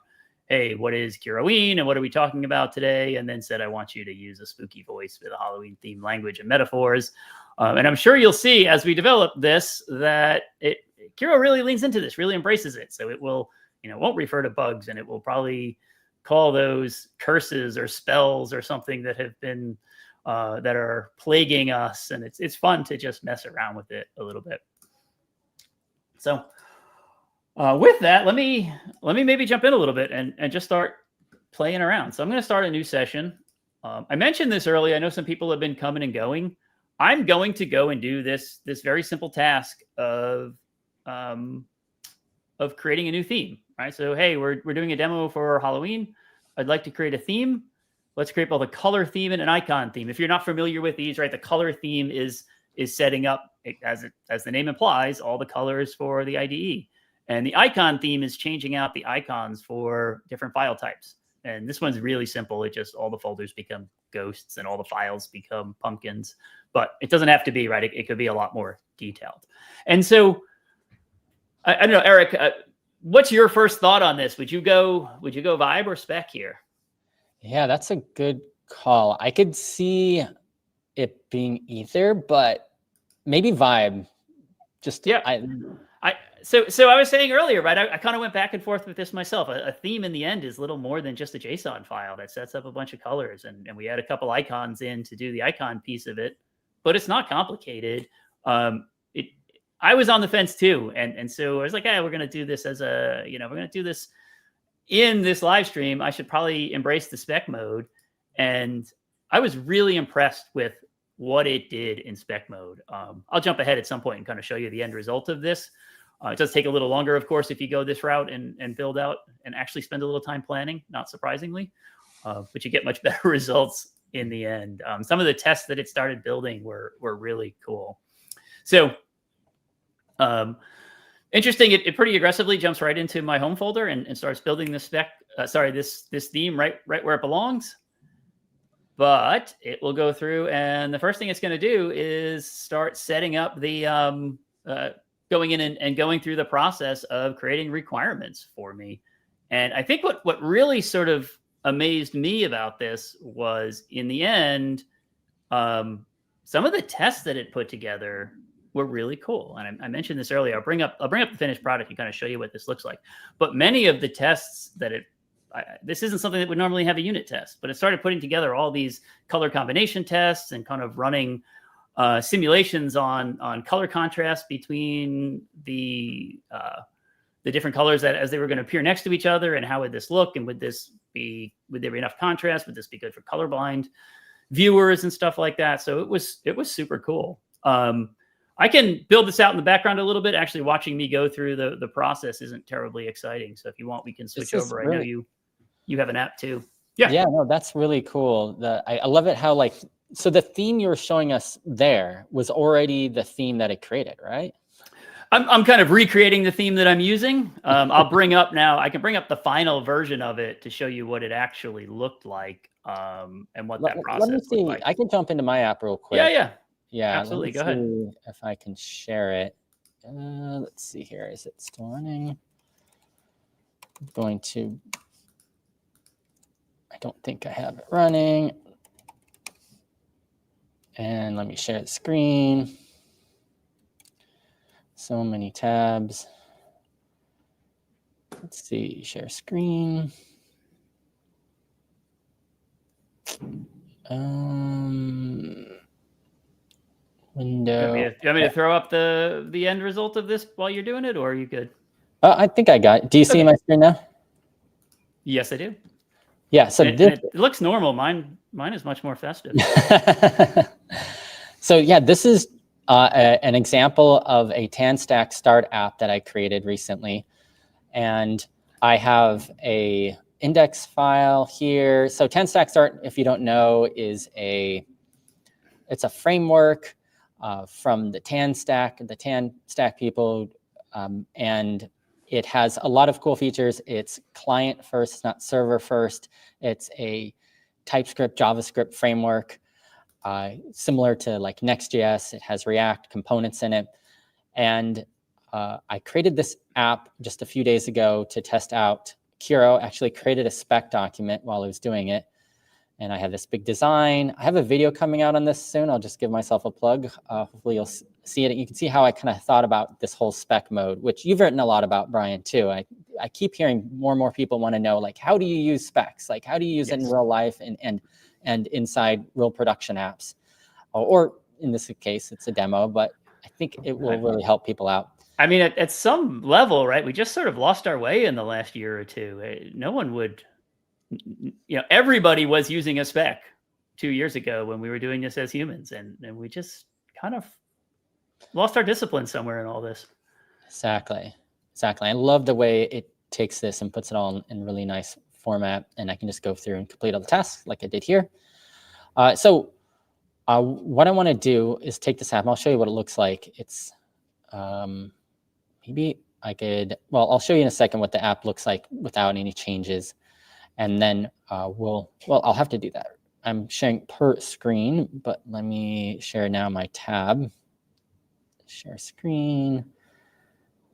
hey, what is Kiroween and what are we talking about today? And then said, I want you to use a spooky voice with a Halloween themed language and metaphors. And I'm sure you'll see as we develop this that Kiro really leans into this, really embraces it. So it will, won't refer to bugs, and it will probably call those curses or spells or something that have been that are plaguing us. And it's fun to just mess around with it a little bit. So with that, let me maybe jump in a little bit and just start playing around. So I'm going to start a new session. I mentioned this earlier. I know some people have been coming and going. I'm going to go and do this very simple task of creating a new theme, right? So, hey, we're doing a demo for Halloween. I'd like to create a theme. Let's create both a color theme and an icon theme. If you're not familiar with these, right, the color theme is setting up, as the name implies, all the colors for the IDE. And the icon theme is changing out the icons for different file types. And this one's really simple. It just, all the folders become ghosts and all the files become pumpkins. But it doesn't have to be, right? It could be a lot more detailed. And so, I don't know, Eric, what's your first thought on this? Would you go vibe or spec here? Yeah, that's a good call. I could see it being either, but maybe vibe. Just yeah. So I was saying earlier, right? I kind of went back and forth with this myself. A theme in the end is little more than just a JSON file that sets up a bunch of colors, and we add a couple icons in to do the icon piece of it, but it's not complicated. I was on the fence too, and so I was like, hey, we're gonna do this as we're gonna do this in this live stream. I should probably embrace the spec mode, and I was really impressed with what it did in spec mode. I'll jump ahead at some point and kind of show you the end result of this. It does take a little longer, of course, if you go this route and build out and actually spend a little time planning, not surprisingly, but you get much better results in the end. Some of the tests that it started building were really cool. So interesting, it pretty aggressively jumps right into my home folder and starts building this this theme right where it belongs. But it will go through, and the first thing it's going to do is start setting up the going in and going through the process of creating requirements for me. And I think what really sort of amazed me about this was, in the end, some of the tests that it put together were really cool. And I mentioned this earlier. I'll bring up the finished product and kind of show you what this looks like. But many of the tests that this isn't something that would normally have a unit test, but it started putting together all these color combination tests and kind of running simulations on color contrast between the different colors that as they were going to appear next to each other, and how would this look, and would there be enough contrast? Would this be good for colorblind viewers and stuff like that? So it was super cool. I can build this out in the background a little bit. Actually, watching me go through the process isn't terribly exciting. So if you want, we can switch over. Really... I know you have an app too. Yeah, no, that's really cool. I love it how so the theme you were showing us there was already the theme that it created, right? I'm kind of recreating the theme that I'm using. I'll bring up now. I can bring up the final version of it to show you what it actually looked like, and what that process looked like. I can jump into my app real quick. Yeah, absolutely. Go ahead. If I can share it. Let's see here. Is it still running? I'm going to. I don't think I have it running. And let me share the screen. So many tabs. Let's see, share screen. Window. Do you want me to throw up the end result of this while you're doing it, or are you good? I think I got it. Do you see my screen now? Yes, I do. Yeah, so it looks normal. Mine is much more festive. So yeah, this is an example of a TanStack Start app that I created recently. And I have a index file here. So TanStack Start, if you don't know, it's a framework from the TanStack people, and it has a lot of cool features. It's client first, it's not server first. It's a TypeScript, JavaScript framework, similar to like Next.js. It has React components in it. And I created this app just a few days ago to test out. Kiro actually created a spec document while I was doing it. And I have this big design. I have a video coming out on this soon. I'll just give myself a plug. Hopefully you'll see it. You can see how I kind of thought about this whole spec mode, which you've written a lot about, Brian, too. I keep hearing more and more people want to know, like, how do you use specs? Like, how do you use it in real life and inside real production apps? Or in this case, it's a demo, but I think it will really help people out. I mean, at some level, right? We just sort of lost our way in the last year or two. No one would, everybody was using a spec 2 years ago when we were doing this as humans, and we just kind of lost our discipline somewhere in all this. Exactly. I love the way it takes this and puts it all in really nice format, and I can just go through and complete all the tasks like I did here. So what I want to do is take this app, and I'll show you what it looks like. It's maybe I could, well, I'll show you in a second what the app looks like without any changes. And then I'll have to do that. I'm sharing per screen, but let me share now my tab. Share screen,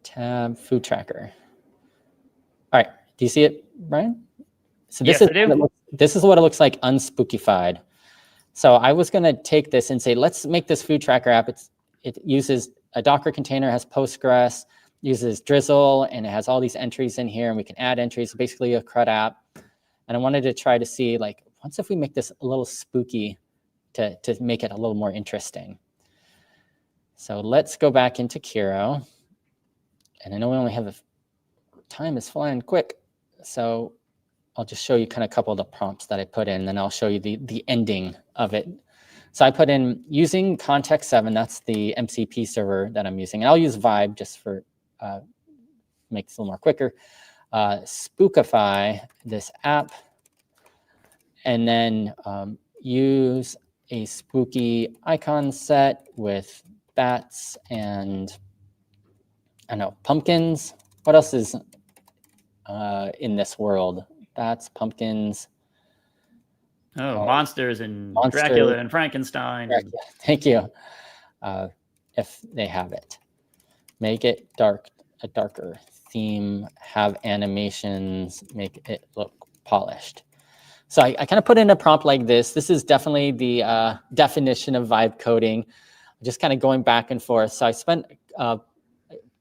tab, food tracker. All right, do you see it, Brian? So this this is what it looks like unspookified. So I was gonna take this and say, let's make this food tracker app. It uses a Docker container, has Postgres, uses Drizzle, and it has all these entries in here, and we can add entries, basically a CRUD app. And I wanted to try to see, like, what's if we make this a little spooky to make it a little more interesting. So let's go back into Kiro. And I know we only have time is flying quick. So I'll just show you kind of a couple of the prompts that I put in, and then I'll show you the ending of it. So I put in using context 7, that's the MCP server that I'm using. And I'll use Vibe just for make this a little more quicker. Spookify this app, and then use a spooky icon set with bats and, I don't know, pumpkins. What else is in this world? Bats, pumpkins. Monsters and Dracula and Frankenstein. Dracula. Thank you. If they have it. Make it a darker theme, have animations, make it look polished. So I kind of put in a prompt like this. This is definitely the definition of vibe coding, just kind of going back and forth. So I spent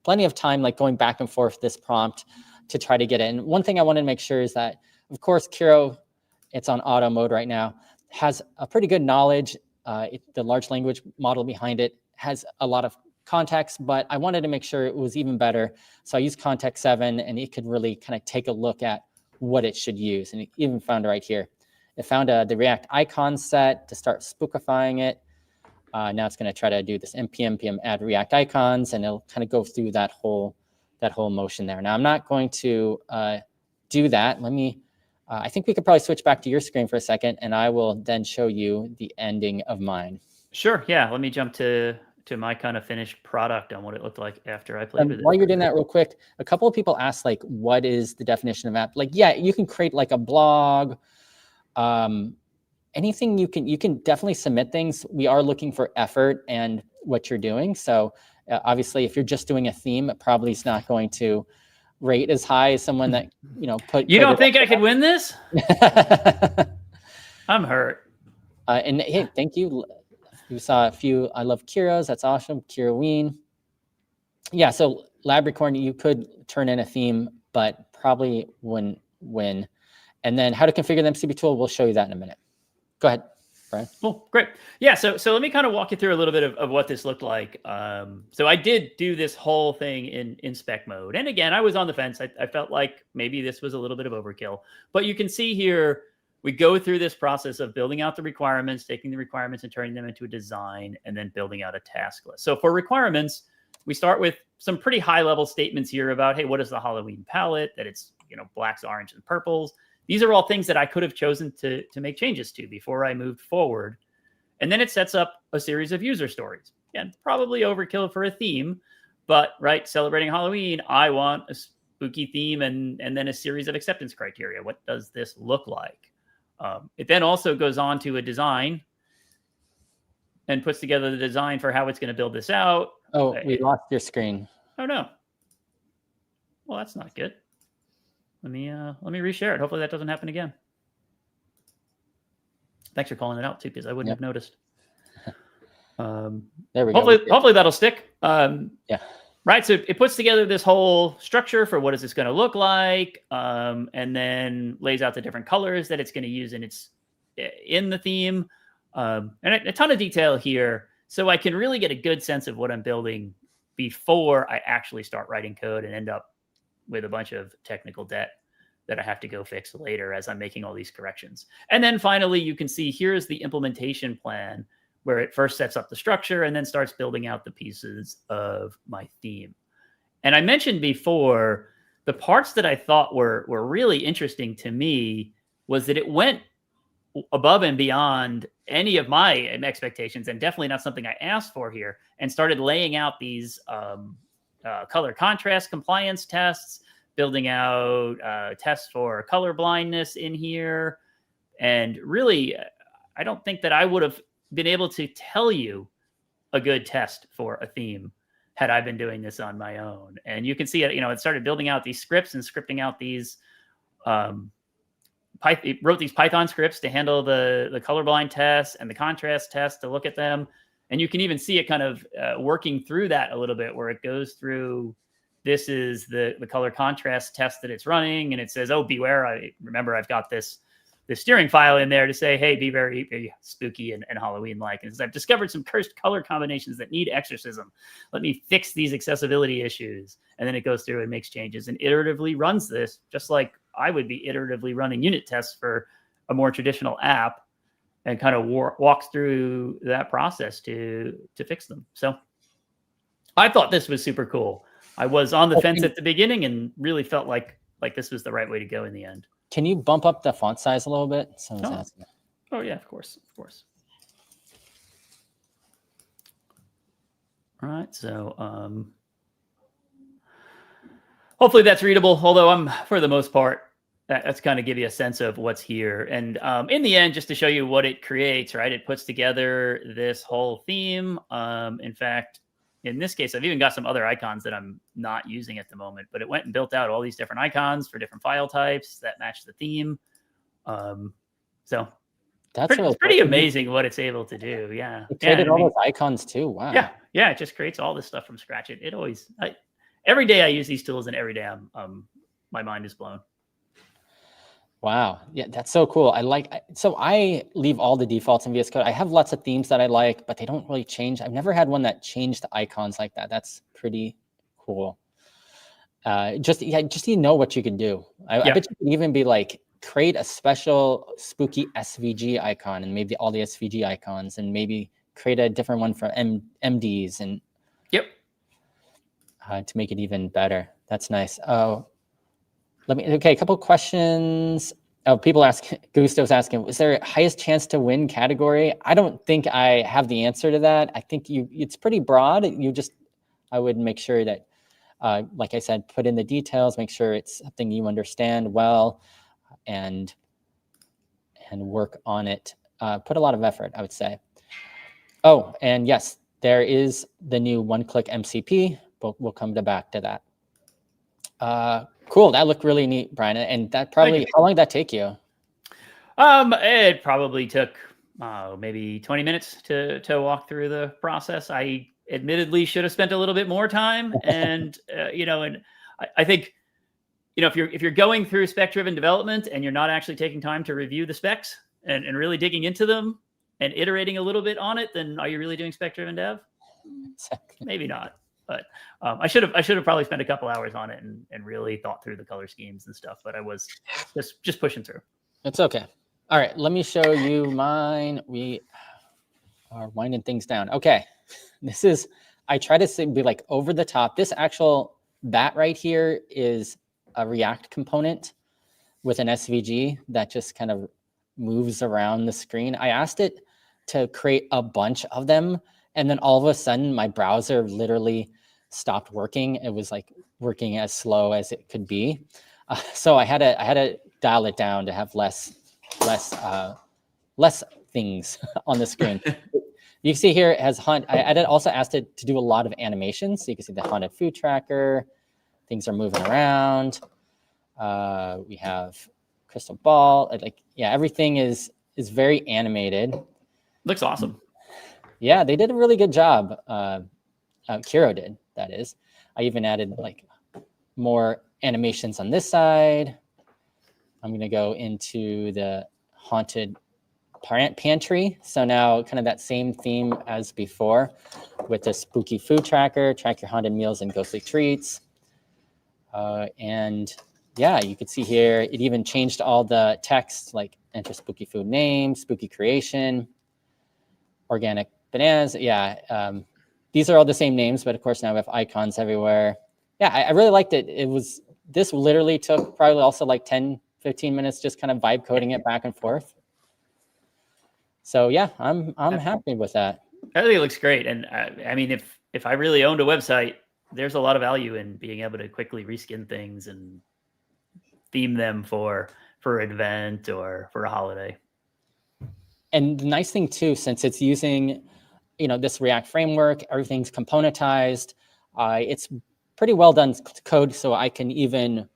plenty of time like going back and forth this prompt to try to get it. And one thing I wanted to make sure is that, of course, Kiro, it's on auto mode right now, has a pretty good knowledge. The large language model behind it has a lot of context, but I wanted to make sure it was even better. So I used context 7, and it could really kind of take a look at what it should use. And it even found it right here. It found the React icon set to start spookifying it. Now it's going to try to do this npm add React icons, and it'll kind of go through that whole motion there. Now I'm not going to do that. Let me, I think we could probably switch back to your screen for a second, and I will then show you the ending of mine. Sure, yeah, let me jump to my kind of finished product on what it looked like after I played with it. While you're doing that real quick, a couple of people asked, like, what is the definition of app? Like, yeah, you can create like a blog, anything you can definitely submit things. We are looking for effort and what you're doing. So obviously, if you're just doing a theme, it probably is not going to rate as high as someone that, put. You don't think I could win this? I'm hurt. And hey, thank you. We saw a few. I love Kiros. That's awesome. Kiroween. Yeah. So Labricorn, you could turn in a theme, but probably wouldn't win. And then how to configure the MCP tool, we'll show you that in a minute. Go ahead, Brian. Oh, great. Yeah, so let me kind of walk you through a little bit of what this looked like. So I did do this whole thing in spec mode. And again, I was on the fence. I felt like maybe this was a little bit of overkill. But you can see here, we go through this process of building out the requirements, taking the requirements and turning them into a design, and then building out a task list. So for requirements, we start with some pretty high-level statements here about, hey, what is the Halloween palette? That it's blacks, orange, and purples. These are all things that I could have chosen to make changes to before I moved forward. And then it sets up a series of user stories. Again, probably overkill for a theme, but right, celebrating Halloween, I want a spooky theme and then a series of acceptance criteria. What does this look like? It then also goes on to a design and puts together the design for how it's going to build this out. Oh, we lost your screen. Oh, no. Well, that's not good. Let me reshare it. Hopefully that doesn't happen again. Thanks for calling it out too, because I wouldn't have noticed. There we go. Hopefully that'll stick. Yeah. Right. So it puts together this whole structure for what is this going to look like, and then lays out the different colors that it's going to use in the theme, and a ton of detail here, so I can really get a good sense of what I'm building before I actually start writing code and end up with a bunch of technical debt that I have to go fix later as I'm making all these corrections. And then finally, you can see here's the implementation plan, where it first sets up the structure and then starts building out the pieces of my theme. And I mentioned before, the parts that I thought were really interesting to me was that it went above and beyond any of my expectations, and definitely not something I asked for here, and started laying out these color contrast compliance tests, building out tests for color blindness in here. And really, I don't think that I would have been able to tell you a good test for a theme had I been doing this on my own. And you can see it, it started building out these scripts and scripting out these, it wrote these Python scripts to handle the colorblind tests and the contrast tests to look at them. And you can even see it kind of working through that a little bit, where it goes through, this is the color contrast test that it's running. And it says, oh, beware. I've got this steering file in there to say, hey, be very, very spooky and Halloween-like. And I've discovered some cursed color combinations that need exorcism. Let me fix these accessibility issues. And then it goes through and makes changes and iteratively runs this, just like I would be iteratively running unit tests for a more traditional app, and kind of walks through that process to fix them. So I thought this was super cool. I was on the fence at the beginning and really felt like this was the right way to go in the end. Can you bump up the font size a little bit? Someone's asking. Oh yeah, of course. All right, so hopefully that's readable. Although for the most part, that's kind of give you a sense of what's here. And in the end, just to show you what it creates, right? It puts together this whole theme. In fact, in this case, I've even got some other icons that I'm not using at the moment, but it went and built out all these different icons for different file types that match the theme. So that's pretty amazing what it's able to do. Yeah. It created all those icons too. Wow. Yeah. It just creates all this stuff from scratch. Every day I use these tools, and every day my mind is blown. Wow. Yeah, that's so cool. So I leave all the defaults in VS Code. I have lots of themes that I like, but they don't really change. I've never had one that changed the icons like that. That's pretty cool. Just you know what you can do. I bet you could even be like, create a special spooky SVG icon, and maybe all the SVG icons, and maybe create a different one for MDs and to make it even better. That's nice. A couple of questions. Oh, people Gusto's asking, is there a highest chance to win category? I don't think I have the answer to that. I think it's pretty broad. I would make sure that, like I said, put in the details, make sure it's something you understand well, and work on it. Put a lot of effort, I would say. Oh, and yes, there is the new one-click MCP, but we'll come back to that. Cool. That looked really neat, Brian. And that how long did that take you? It probably took maybe 20 minutes to walk through the process. I admittedly should have spent a little bit more time. And, and I think, if you're going through spec-driven development and you're not actually taking time to review the specs and really digging into them and iterating a little bit on it, then are you really doing spec-driven dev? Maybe not. But I should have probably spent a couple hours on it and really thought through the color schemes and stuff. But I was just pushing through. It's okay. All right, let me show you mine. We are winding things down. Okay, I try to be like over the top. That right here is a React component with an SVG that just kind of moves around the screen. I asked it to create a bunch of them, and then all of a sudden my browser literally stopped working. It was like working as slow as it could be. So I had to dial it down to have less things on the screen. You can see here it has hunt. I also asked it to do a lot of animations. So you can see the haunted food tracker. Things are moving around. We have crystal ball. Everything is is very animated. Looks awesome. Yeah, they did a really good job. Kiro did, that is. I even added like more animations on this side. I'm going to go into the haunted pantry. So now kind of that same theme as before with the spooky food tracker, track your haunted meals and ghostly treats. And yeah, you could see here, it even changed all the text, like enter spooky food name, spooky creation, organic bananas. Yeah. These are all the same names, but of course now we have icons everywhere. Yeah, I really liked it. This literally took probably also like 10, 15 minutes, just kind of vibe coding it back and forth. So yeah, I'm happy with that. I think it looks great. And I mean, if I really owned a website, there's a lot of value in being able to quickly reskin things and theme them for an event or for a holiday. And the nice thing too, since it's using, this React framework, everything's componentized. It's pretty well done code, so I can even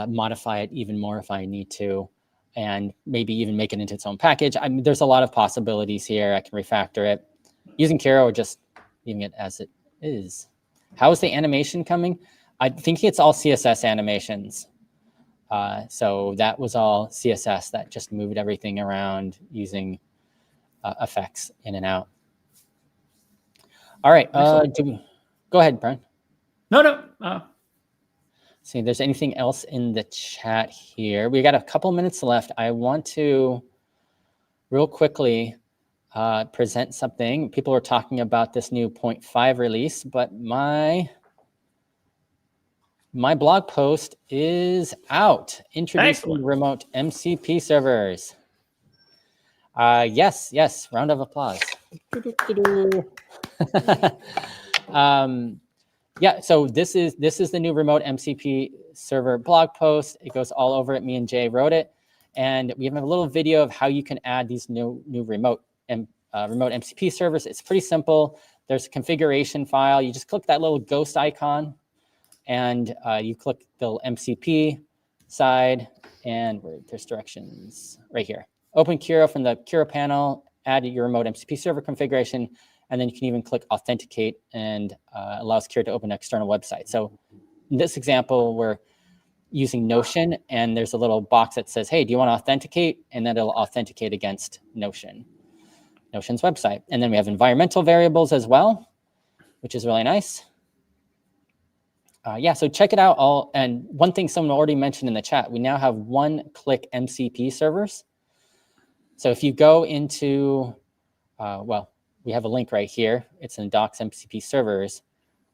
modify it even more if I need to, and maybe even make it into its own package. I mean, there's a lot of possibilities here. I can refactor it using Kiro or just leaving it as it is. How is the animation coming? I think it's all CSS animations. So that was all CSS that just moved everything around using effects in and out. All right. Go ahead, Brian. No. See if there's anything else in the chat here. We got a couple minutes left. I want to real quickly present something. People are talking about this new 0.5 release, but my blog post is out. Introducing remote MCP servers. Yes. Round of applause. Yeah, so this is the new remote MCP server blog post. It goes all over it. Me and Jay wrote it, and we have a little video of how you can add these new remote MCP servers. It's pretty simple. There's a configuration file. You just click that little ghost icon, and you click the MCP side, and there's directions right here. Open Kiro from the Kiro panel. Add your remote MCP server configuration. And then you can even click authenticate and allows Kiro to open an external website. So in this example, we're using Notion, and there's a little box that says, hey, do you want to authenticate? And then it'll authenticate against Notion's website. And then we have environmental variables as well, which is really nice. Yeah, so check it out all. And one thing someone already mentioned in the chat, we now have one-click MCP servers. So if you go into, we have a link right here. It's in docs MCP servers.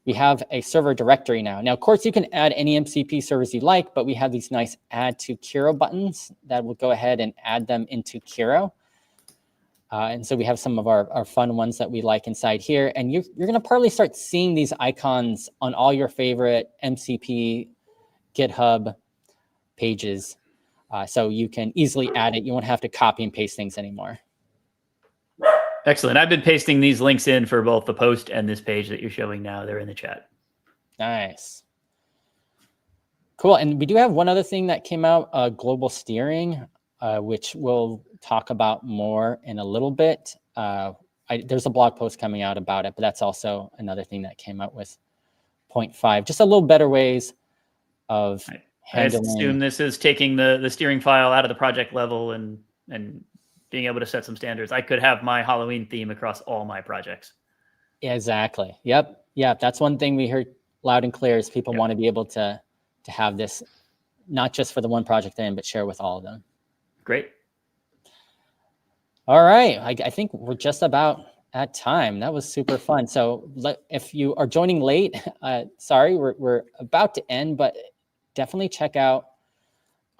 We have a server directory now. Now, of course, you can add any MCP servers you like, but we have these nice add to Kiro buttons that will go ahead and add them into Kiro. And so we have some of our fun ones that we like inside here. And you're going to probably start seeing these icons on all your favorite MCP GitHub pages. So you can easily add it. You won't have to copy and paste things anymore. Excellent. I've been pasting these links in for both the post and this page that you're showing now. They're in the chat. Nice. Cool. And we do have one other thing that came out, global steering, which we'll talk about more in a little bit. There's a blog post coming out about it, but that's also another thing that came out with 0.5. Just a little better ways of handling. I assume this is taking the steering file out of the project level and being able to set some standards. I could have my Halloween theme across all my projects. Exactly. Yep. That's one thing we heard loud and clear is people want to be able to have this, not just for the one project they're in, but share with all of them. Great. All right. I think we're just about at time. That was super fun. So if you are joining late, sorry, we're about to end, but definitely check out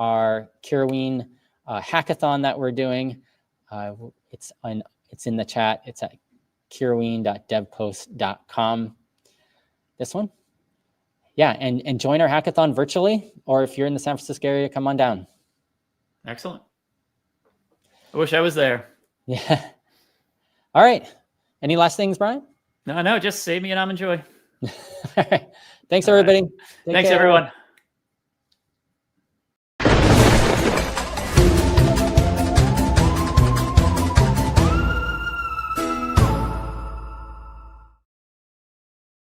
our Kiroween hackathon that we're doing. It's in the chat. It's at kiroween.devpost.com. This one. Yeah, and join our hackathon virtually, or if you're in the San Francisco area, come on down. Excellent. I wish I was there. Yeah. All right. Any last things, Brian? No, just save me and I'm enjoy. All right. Thanks, everybody. Thanks, everyone.